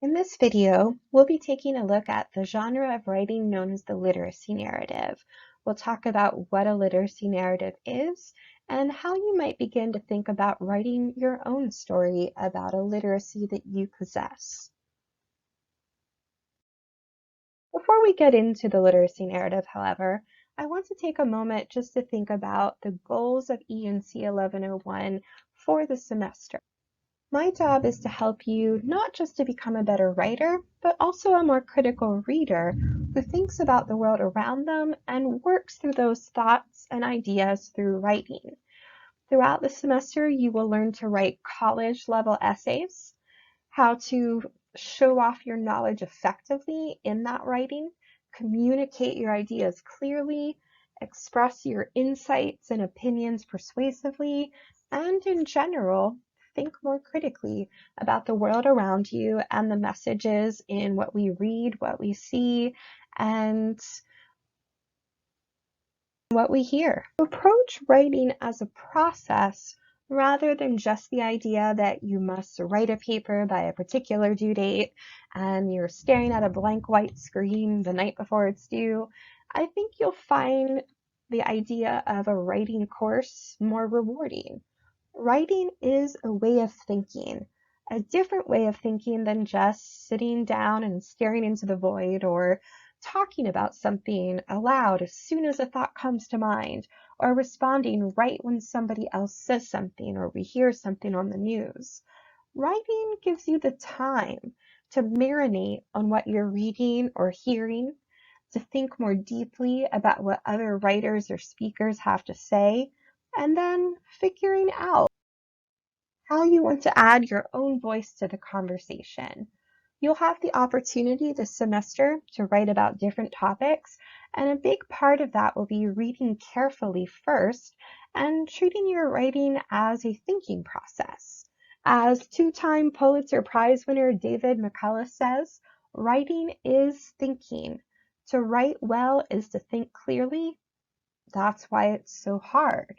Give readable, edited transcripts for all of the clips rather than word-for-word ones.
In this video, we'll be taking a look at the genre of writing known as the literacy narrative. We'll talk about what a literacy narrative is and how you might begin to think about writing your own story about a literacy that you possess. Before we get into the literacy narrative, however, I want to take a moment just to think about the goals of E&C 1101 for the semester. My job is to help you not just to become a better writer, but also a more critical reader who thinks about the world around them and works through those thoughts and ideas through writing. Throughout the semester, you will learn to write college-level essays, how to show off your knowledge effectively in that writing, communicate your ideas clearly, express your insights and opinions persuasively, and in general, think more critically about the world around you and the messages in what we read, what we see, and what we hear. Approach writing as a process rather than just the idea that you must write a paper by a particular due date and you're staring at a blank white screen the night before it's due. I think you'll find the idea of a writing course more rewarding. Writing is a way of thinking, a different way of thinking than just sitting down and staring into the void or talking about something aloud as soon as a thought comes to mind, or responding right when somebody else says something or we hear something on the news. Writing gives you the time to marinate on what you're reading or hearing, to think more deeply about what other writers or speakers have to say, and then figuring out how you want to add your own voice to the conversation. You'll have the opportunity this semester to write about different topics, and a big part of that will be reading carefully first and treating your writing as a thinking process. As two-time Pulitzer Prize winner David McCullough says, writing is thinking. To write well is to think clearly. That's why it's so hard.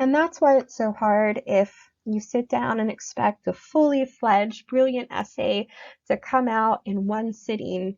And that's why it's so hard if you sit down and expect a fully fledged, brilliant essay to come out in one sitting.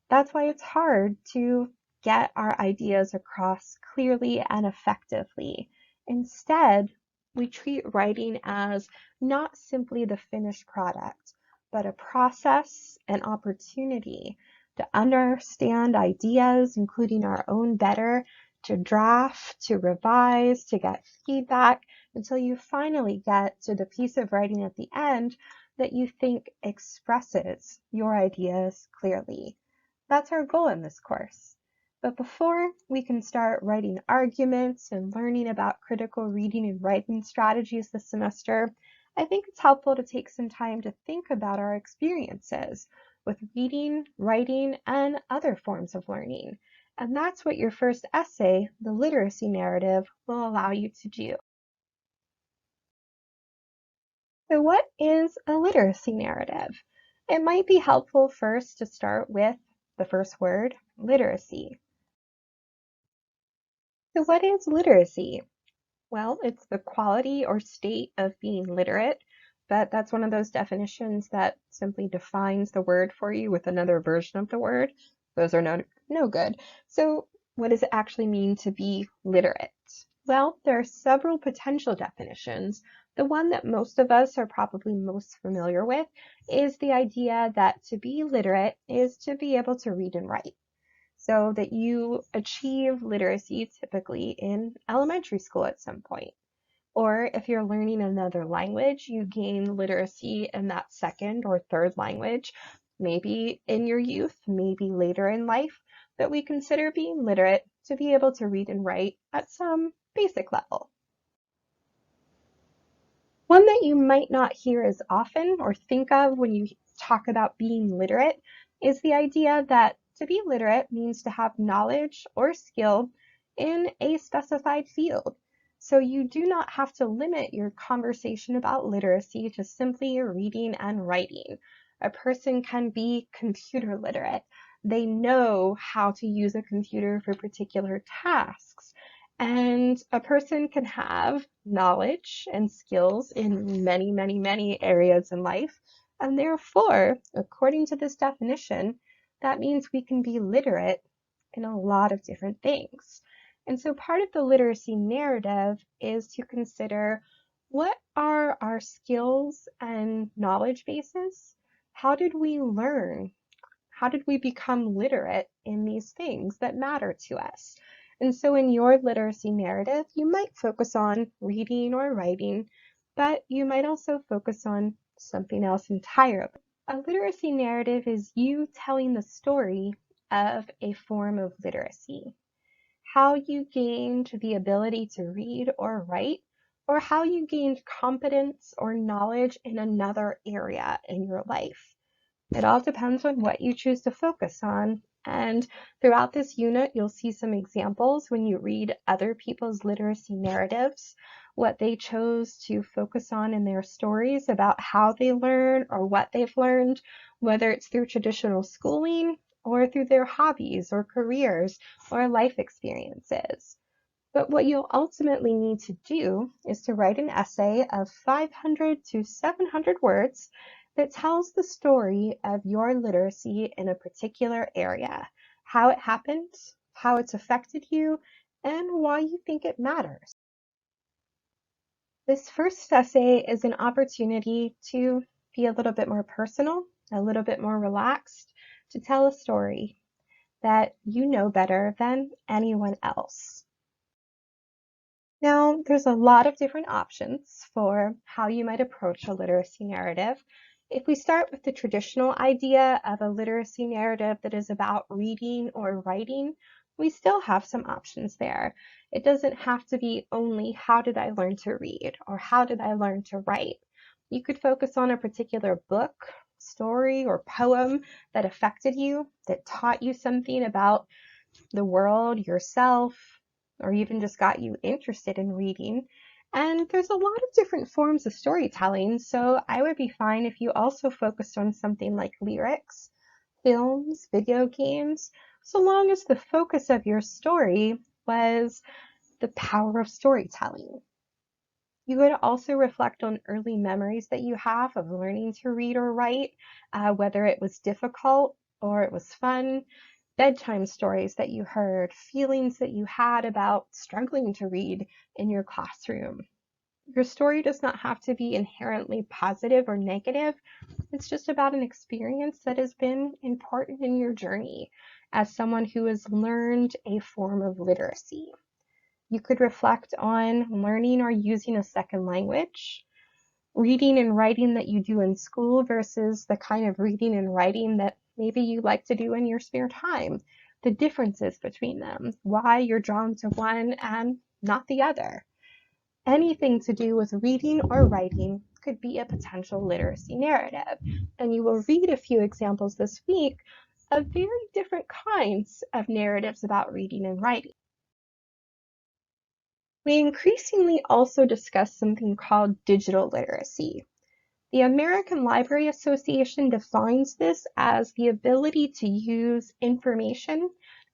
That's why it's hard to get our ideas across clearly and effectively. Instead, we treat writing as not simply the finished product, but a process, an opportunity to understand ideas, including our own better, to draft, to revise, to get feedback until you finally get to the piece of writing at the end that you think expresses your ideas clearly. That's our goal in this course. But before we can start writing arguments and learning about critical reading and writing strategies this semester, I think it's helpful to take some time to think about our experiences with reading, writing, and other forms of learning. And that's what your first essay, the literacy narrative, will allow you to do. So what is a literacy narrative? It might be helpful first to start with the first word, literacy. So what is literacy? Well, it's the quality or state of being literate, but that's one of those definitions that simply defines the word for you with another version of the word. Those are no good. So what does it actually mean to be literate? Well, there are several potential definitions. The one that most of us are probably most familiar with is the idea that to be literate is to be able to read and write. So that you achieve literacy typically in elementary school at some point. Or if you're learning another language, you gain literacy in that second or third language, maybe in your youth, maybe later in life, but we consider being literate to be able to read and write at some basic level. One that you might not hear as often or think of when you talk about being literate is the idea that to be literate means to have knowledge or skill in a specified field. So you do not have to limit your conversation about literacy to simply reading and writing. A person can be computer literate. They know how to use a computer for particular tasks. And a person can have knowledge and skills in many, many, many areas in life. And therefore, according to this definition, that means we can be literate in a lot of different things. And so part of the literacy narrative is to consider what are our skills and knowledge bases? How did we learn? How did we become literate in these things that matter to us? And so in your literacy narrative, you might focus on reading or writing, but you might also focus on something else entirely. A literacy narrative is you telling the story of a form of literacy, how you gained the ability to read or write, or how you gained competence or knowledge in another area in your life. It all depends on what you choose to focus on. And throughout this unit, you'll see some examples when you read other people's literacy narratives, what they chose to focus on in their stories about how they learn or what they've learned, whether it's through traditional schooling or through their hobbies or careers or life experiences. But what you'll ultimately need to do is to write an essay of 500 to 700 words that tells the story of your literacy in a particular area, how it happened, how it's affected you, and why you think it matters. This first essay is an opportunity to be a little bit more personal, a little bit more relaxed, to tell a story that you know better than anyone else. Now, there's a lot of different options for how you might approach a literacy narrative. If we start with the traditional idea of a literacy narrative that is about reading or writing, we still have some options there. It doesn't have to be only how did I learn to read or how did I learn to write. You could focus on a particular book, story, or poem that affected you, that taught you something about the world, yourself, or even just got you interested in reading. And there's a lot of different forms of storytelling, so I would be fine if you also focused on something like lyrics, films, video games, so long as the focus of your story was the power of storytelling. You could also reflect on early memories that you have of learning to read or write, whether it was difficult or it was fun, bedtime stories that you heard, feelings that you had about struggling to read in your classroom. Your story does not have to be inherently positive or negative. It's just about an experience that has been important in your journey as someone who has learned a form of literacy. You could reflect on learning or using a second language, reading and writing that you do in school versus the kind of reading and writing that maybe you like to do in your spare time, the differences between them, why you're drawn to one and not the other. Anything to do with reading or writing could be a potential literacy narrative. And you will read a few examples this week of very different kinds of narratives about reading and writing. We increasingly also discuss something called digital literacy. The American Library Association defines this as the ability to use information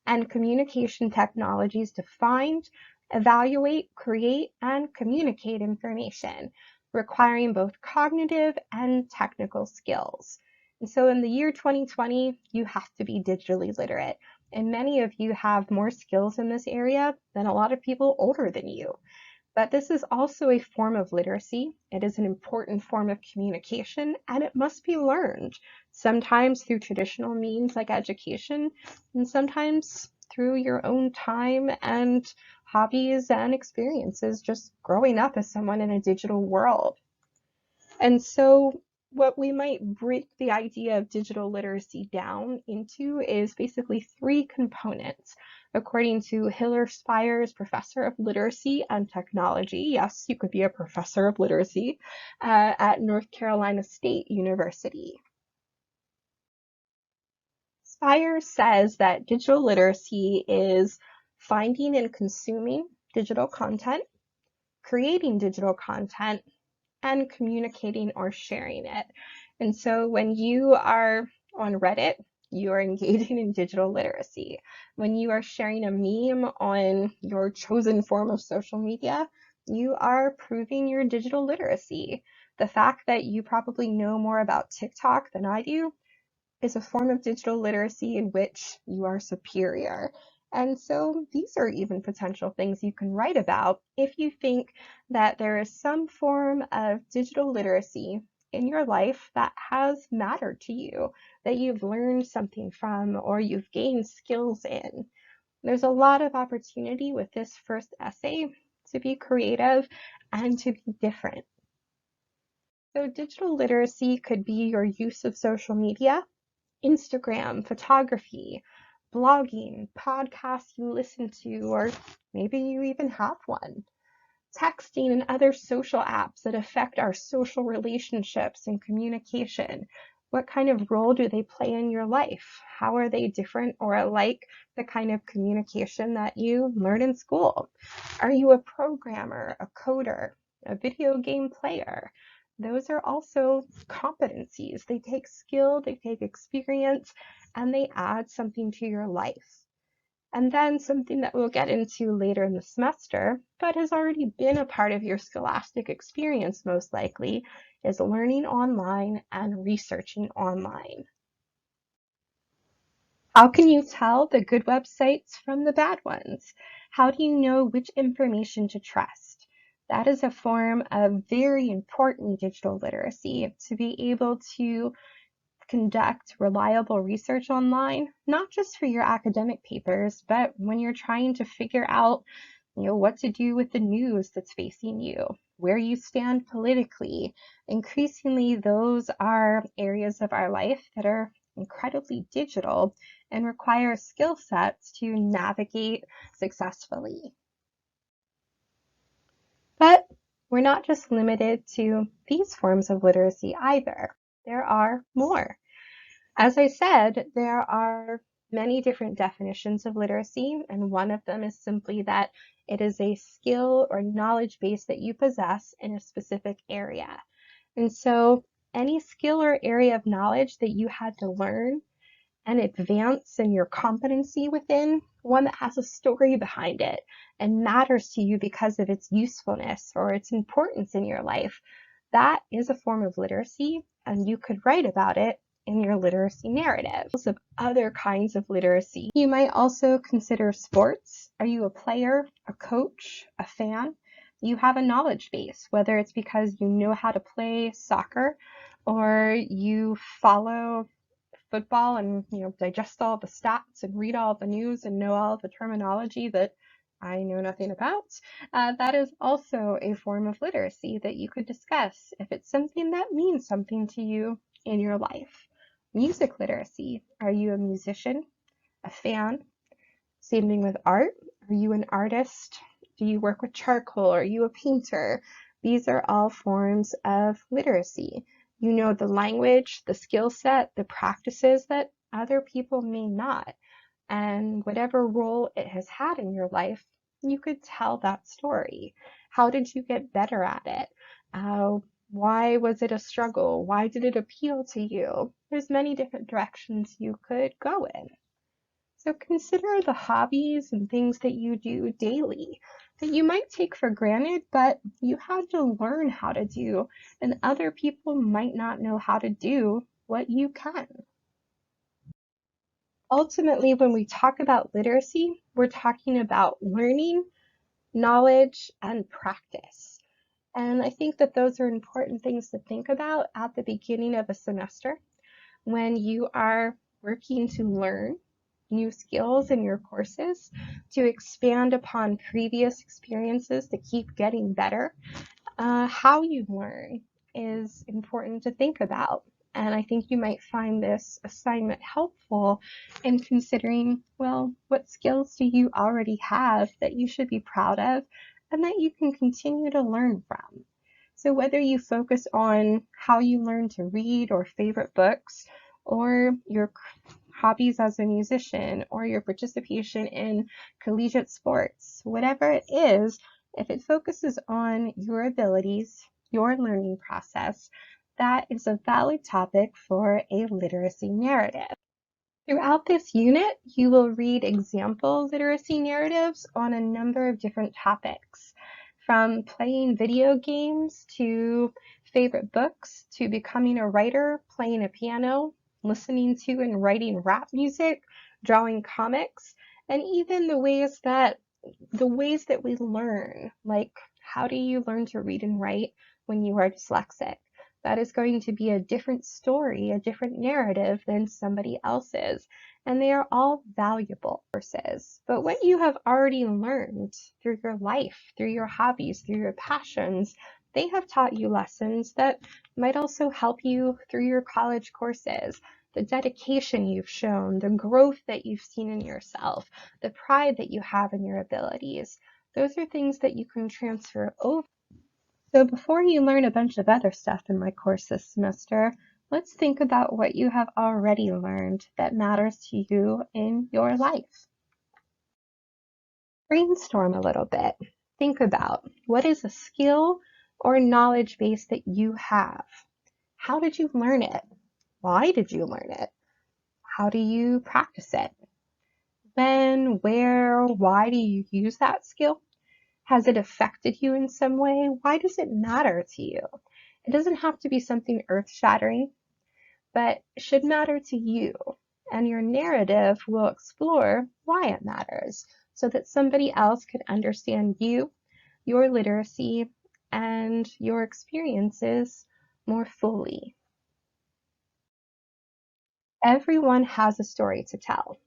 and communication technologies to find, evaluate, create, and communicate information, requiring both cognitive and technical skills. And so in the year 2020, you have to be digitally literate. And many of you have more skills in this area than a lot of people older than you. But this is also a form of literacy. It is an important form of communication, and it must be learned, sometimes through traditional means like education, and sometimes through your own time and hobbies and experiences just growing up as someone in a digital world. And so what we might break the idea of digital literacy down into is basically three components. According to Hiller Spires, professor of literacy and technology, yes, you could be a professor of literacy at North Carolina State University. Spires says that digital literacy is finding and consuming digital content, creating digital content, and communicating or sharing it. And so when you are on Reddit, you are engaging in digital literacy. When you are sharing a meme on your chosen form of social media, you are proving your digital literacy. The fact that you probably know more about TikTok than I do is a form of digital literacy in which you are superior. And so these are even potential things you can write about if you think that there is some form of digital literacy in your life that has mattered to you, that you've learned something from, or you've gained skills in. There's a lot of opportunity with this first essay to be creative and to be different. So digital literacy could be your use of social media, Instagram, photography, blogging, podcasts you listen to, or maybe you even have one. Texting and other social apps that affect our social relationships and communication. What kind of role do they play in your life? How are they different or alike the kind of communication that you learn in school? Are you a programmer, a coder, a video game player? Those are also competencies. They take skill, they take experience, and they add something to your life. And then something that we'll get into later in the semester, but has already been a part of your scholastic experience most likely, is learning online and researching online. How can you tell the good websites from the bad ones? How do you know which information to trust? That is a form of very important digital literacy, to be able to conduct reliable research online, not just for your academic papers, but when you're trying to figure out, what to do with the news that's facing you, where you stand politically. Increasingly, those are areas of our life that are incredibly digital and require skill sets to navigate successfully. But we're not just limited to these forms of literacy either. There are more. As I said, there are many different definitions of literacy, and one of them is simply that it is a skill or knowledge base that you possess in a specific area. And so any skill or area of knowledge that you had to learn and advance in your competency within, one that has a story behind it and matters to you because of its usefulness or its importance in your life, that is a form of literacy, and you could write about it in your literacy narrative. Of other kinds of literacy, you might also consider sports. Are you a player, a coach, a fan? You have a knowledge base, whether it's because you know how to play soccer or you follow football and digest all the stats and read all the news and know all the terminology that I know nothing about. That is also a form of literacy that you could discuss if it's something that means something to you in your life. Music literacy. Are you a musician, a fan? Same thing with art. Are you an artist? Do you work with charcoal? Are you a painter? These are all forms of literacy. You know the language, the skill set, the practices that other people may not. And whatever role it has had in your life, you could tell that story. How did you get better at it? Why was it a struggle? Why did it appeal to you? There's many different directions you could go in. So consider the hobbies and things that you do daily that you might take for granted, but you had to learn how to do, and other people might not know how to do what you can. Ultimately, when we talk about literacy, we're talking about learning, knowledge, and practice. And I think that those are important things to think about at the beginning of a semester when you are working to learn new skills in your courses, to expand upon previous experiences to keep getting better. How you learn is important to think about. And I think you might find this assignment helpful in considering, well, what skills do you already have that you should be proud of and that you can continue to learn from? So whether you focus on how you learn to read or favorite books, or your hobbies as a musician, or your participation in collegiate sports, whatever it is, if it focuses on your abilities, your learning process, that is a valid topic for a literacy narrative. Throughout this unit, you will read example literacy narratives on a number of different topics. From playing video games to favorite books to becoming a writer, playing a piano, listening to and writing rap music, drawing comics, and even the ways that we learn, like how do you learn to read and write when you are dyslexic? That is going to be a different story, a different narrative than somebody else's, and they are all valuable courses. But what you have already learned through your life, through your hobbies, through your passions, they have taught you lessons that might also help you through your college courses. The dedication you've shown, the growth that you've seen in yourself, the pride that you have in your abilities. Those are things that you can transfer over. So before you learn a bunch of other stuff in my course this semester, let's think about what you have already learned that matters to you in your life. Brainstorm a little bit. Think about what is a skill or knowledge base that you have? How did you learn it? Why did you learn it? How do you practice it? When, where, why do you use that skill? Has it affected you in some way? Why does it matter to you? It doesn't have to be something earth-shattering, but it should matter to you. And your narrative will explore why it matters so that somebody else can understand you, your literacy, and your experiences more fully. Everyone has a story to tell.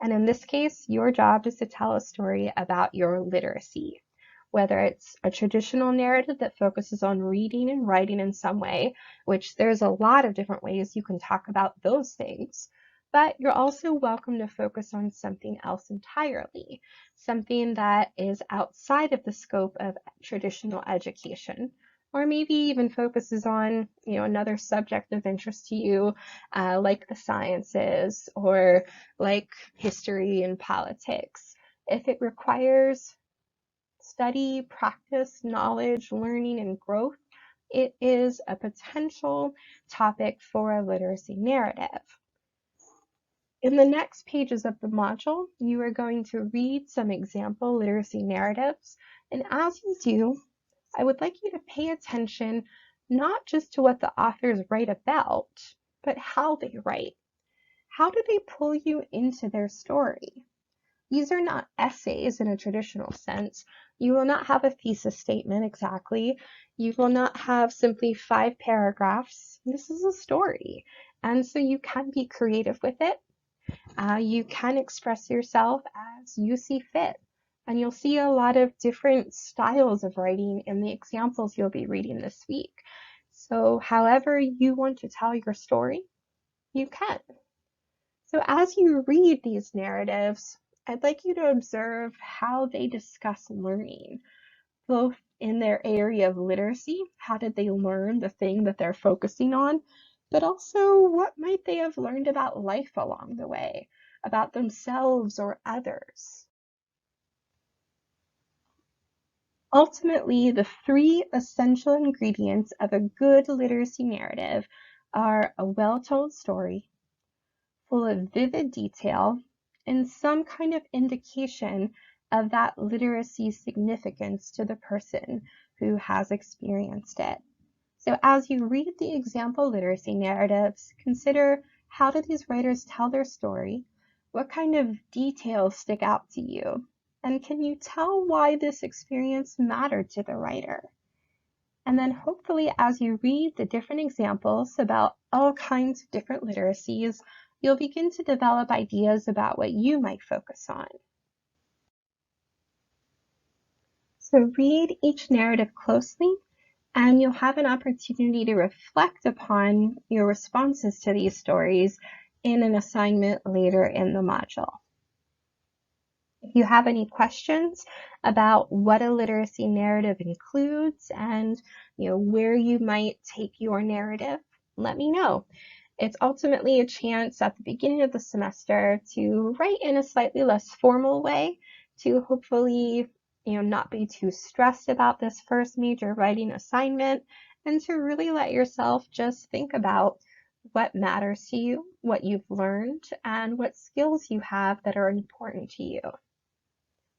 And in this case, your job is to tell a story about your literacy, whether it's a traditional narrative that focuses on reading and writing in some way, which there's a lot of different ways you can talk about those things, but you're also welcome to focus on something else entirely, something that is outside of the scope of traditional education, or maybe even focuses on, another subject of interest to you, like the sciences or like history and politics. If it requires study, practice, knowledge, learning, and growth, it is a potential topic for a literacy narrative. In the next pages of the module, you are going to read some example literacy narratives, and as you do, I would like you to pay attention not just to what the authors write about, but how they write. How do they pull you into their story? These are not essays in a traditional sense. You will not have a thesis statement exactly. You will not have simply 5 paragraphs. This is a story. And so you can be creative with it. You can express yourself as you see fit. And you'll see a lot of different styles of writing in the examples you'll be reading this week. So however you want to tell your story, you can. So as you read these narratives, I'd like you to observe how they discuss learning, both in their area of literacy, how did they learn the thing that they're focusing on, but also what might they have learned about life along the way, about themselves or others. Ultimately, the 3 essential ingredients of a good literacy narrative are a well-told story, full of vivid detail, and some kind of indication of that literacy significance to the person who has experienced it. So as you read the example literacy narratives, consider how do these writers tell their story? What kind of details stick out to you? And can you tell why this experience mattered to the writer? And then hopefully as you read the different examples about all kinds of different literacies, you'll begin to develop ideas about what you might focus on. So read each narrative closely, and you'll have an opportunity to reflect upon your responses to these stories in an assignment later in the module. If you have any questions about what a literacy narrative includes and where you might take your narrative, let me know. It's ultimately a chance at the beginning of the semester to write in a slightly less formal way to hopefully not be too stressed about this first major writing assignment and to really let yourself just think about what matters to you, what you've learned, and what skills you have that are important to you.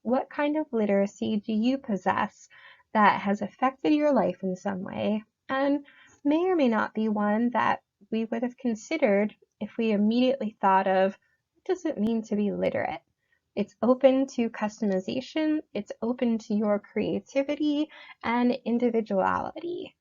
What kind of literacy do you possess that has affected your life in some way and may or may not be one that we would have considered if we immediately thought of what does it mean to be literate? It's open to customization, it's open to your creativity and individuality.